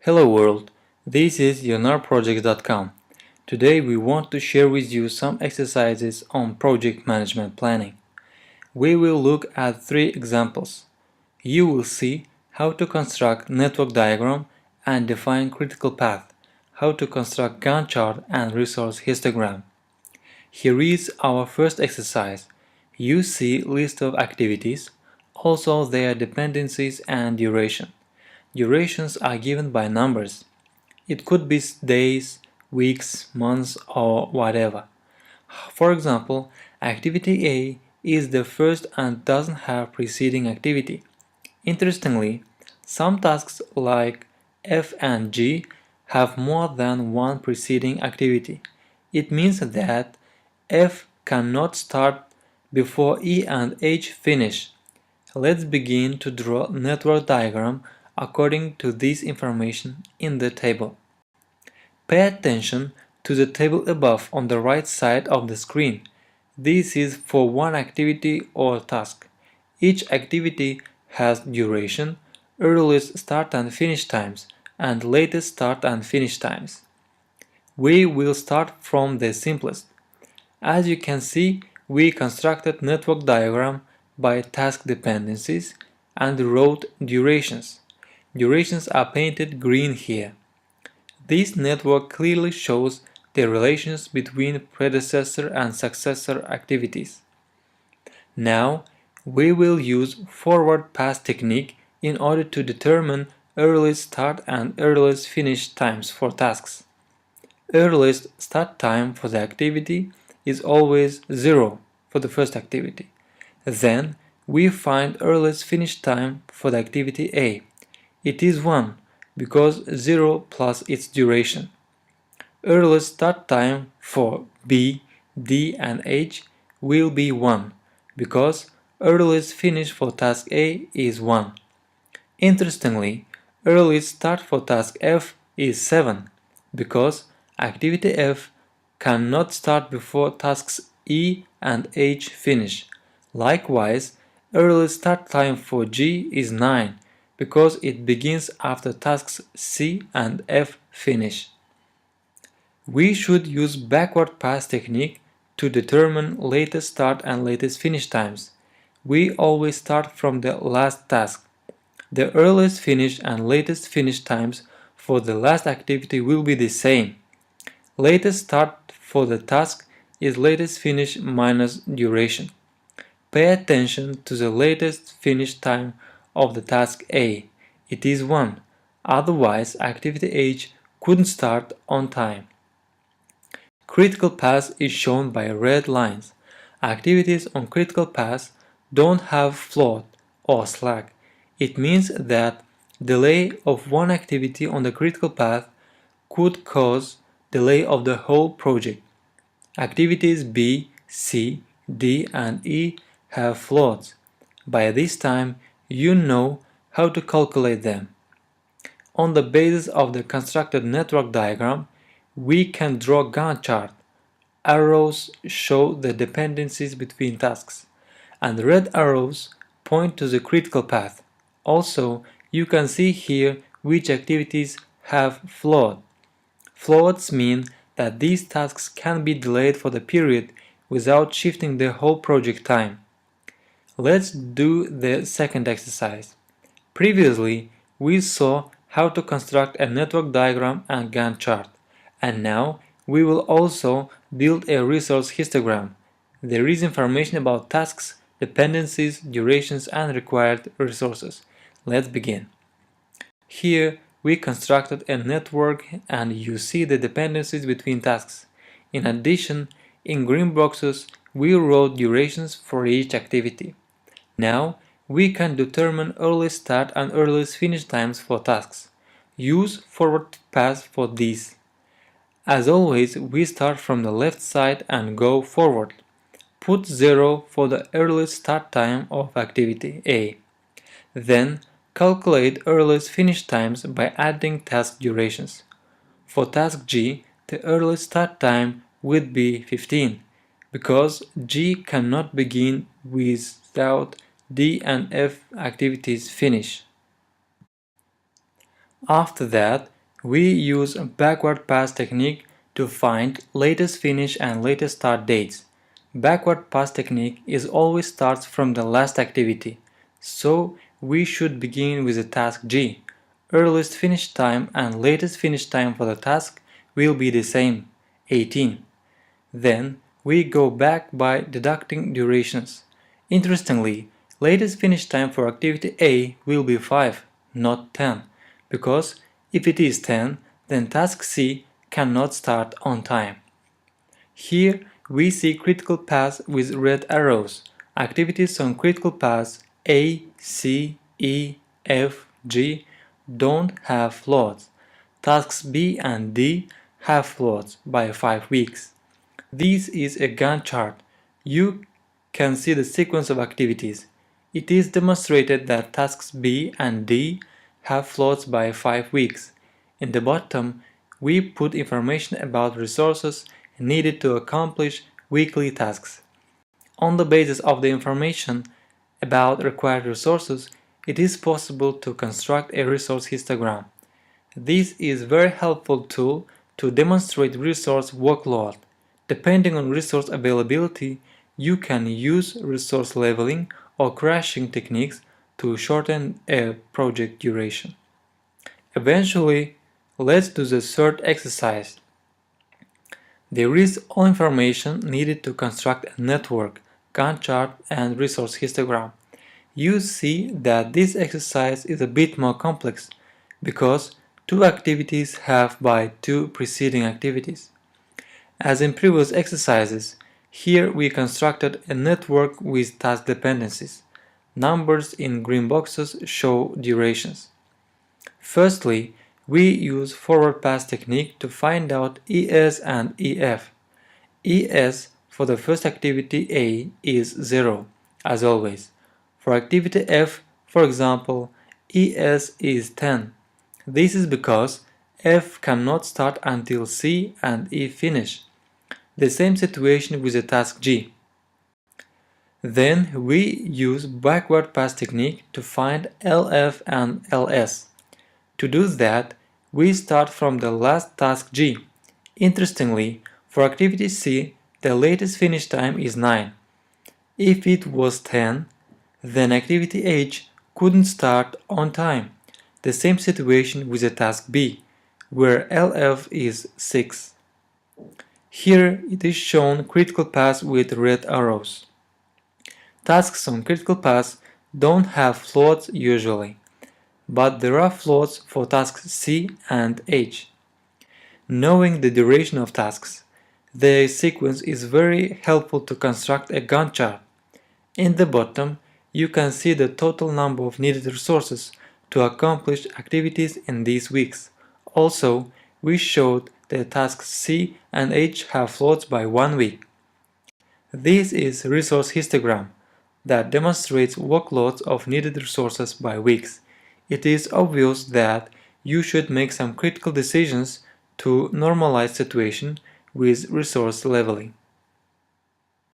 Hello world, this is YernarProject.com. Today we want to share with you some exercises on project management planning. We will look at 3 examples. You will see how to construct network diagram and define critical path, how to construct Gantt chart and resource histogram. Here is our first exercise. You see list of activities, also their dependencies and duration. Durations are given by numbers. It could be days, weeks, months, or whatever. For example, activity A is the first and doesn't have preceding activity. Interestingly, some tasks like F and G have more than one preceding activity. It means that F cannot start before E and H finish. Let's begin to draw network diagram according to this information in the table. Pay attention to the table above on the right side of the screen. This is for one activity or task. Each activity has duration, earliest start and finish times, and latest start and finish times. We will start from the simplest. As you can see, we constructed network diagram by task dependencies and wrote durations. Durations are painted green here. This network clearly shows the relations between predecessor and successor activities. Now, we will use forward pass technique in order to determine earliest start and earliest finish times for tasks. Earliest start time for the activity is always 0 for the first activity. Then, we find earliest finish time for the activity A. It is 1 because 0 plus its duration. Earliest start time for B, D and H will be 1 because earliest finish for task A is 1. Interestingly, earliest start for task F is 7 because activity F cannot start before tasks E and H finish. Likewise, earliest start time for G is 9 because it begins after tasks C and F finish. We should use backward pass technique to determine latest start and latest finish times. We always start from the last task. The earliest finish and latest finish times for the last activity will be the same. Latest start for the task is latest finish minus duration. Pay attention to the latest finish time of the task A. It is 1, otherwise activity H couldn't start on time. Critical path is shown by red lines. Activities on critical path don't have float or slack. It means that delay of one activity on the critical path could cause delay of the whole project. Activities B, C, D and E have floats. By this time, you know how to calculate them. On the basis of the constructed network diagram, we can draw Gantt chart. Arrows show the dependencies between tasks, and red arrows point to the critical path. Also, you can see here which activities have float. Floats mean that these tasks can be delayed for the period without shifting the whole project time. Let's do the second exercise. Previously, we saw how to construct a network diagram and Gantt chart, and now we will also build a resource histogram. There is information about tasks, dependencies, durations, and required resources. Let's begin. Here we constructed a network and you see the dependencies between tasks. In addition, in green boxes we wrote durations for each activity. Now we can determine earliest start and earliest finish times for tasks. Use forward pass for these. As always, we start from the left side and go forward. Put 0 for the earliest start time of activity A. Then calculate earliest finish times by adding task durations. For task G, the earliest start time would be 15, because G cannot begin without D and F activities finish. After that, We use a backward pass technique to find latest finish and latest start dates. Backward pass technique is always starts from the last activity, so we should begin with the task G. Earliest finish time and latest finish time for the task will be the same, 18. Then we go back by deducting durations. Interestingly, latest finish time for activity A will be 5, not 10, because if it is 10, then task C cannot start on time. Here we see critical paths with red arrows. Activities on critical paths A, C, E, F, G don't have floats. Tasks B and D have floats by 5 weeks. This is a Gantt chart. You can see the sequence of activities. It is demonstrated that tasks B and D have floats by 5 weeks. In the bottom, we put information about resources needed to accomplish weekly tasks. On the basis of the information about required resources, it is possible to construct a resource histogram. This is a very helpful tool to demonstrate resource workload. Depending on resource availability, you can use resource leveling or crashing techniques to shorten a project duration. Eventually, let's do the third exercise. There is all information needed to construct a network, Gantt chart and resource histogram. You see that this exercise is a bit more complex because two activities have by two preceding activities. As in previous exercises, here we constructed a network with task dependencies. Numbers in green boxes show durations. Firstly, we use forward pass technique to find out ES and EF. ES for the first activity A is 0, as always. For activity F, for example, ES is 10. This is because F cannot start until C and E finish. The same situation with the task G. Then we use backward pass technique to find LF and LS. To do that, we start from the last task G. Interestingly, for activity C, the latest finish time is 9. If it was 10, then activity H couldn't start on time. The same situation with the task B, where LF is 6. Here it is shown critical paths with red arrows. Tasks on critical paths don't have floats usually, but there are floats for tasks C and H. Knowing the duration of tasks, the sequence is very helpful to construct a Gantt chart. In the bottom, you can see the total number of needed resources to accomplish activities in these weeks. Also, we showed that tasks C and H have floats by 1 week. This is a resource histogram that demonstrates workloads of needed resources by weeks. It is obvious that you should make some critical decisions to normalize situation with resource leveling.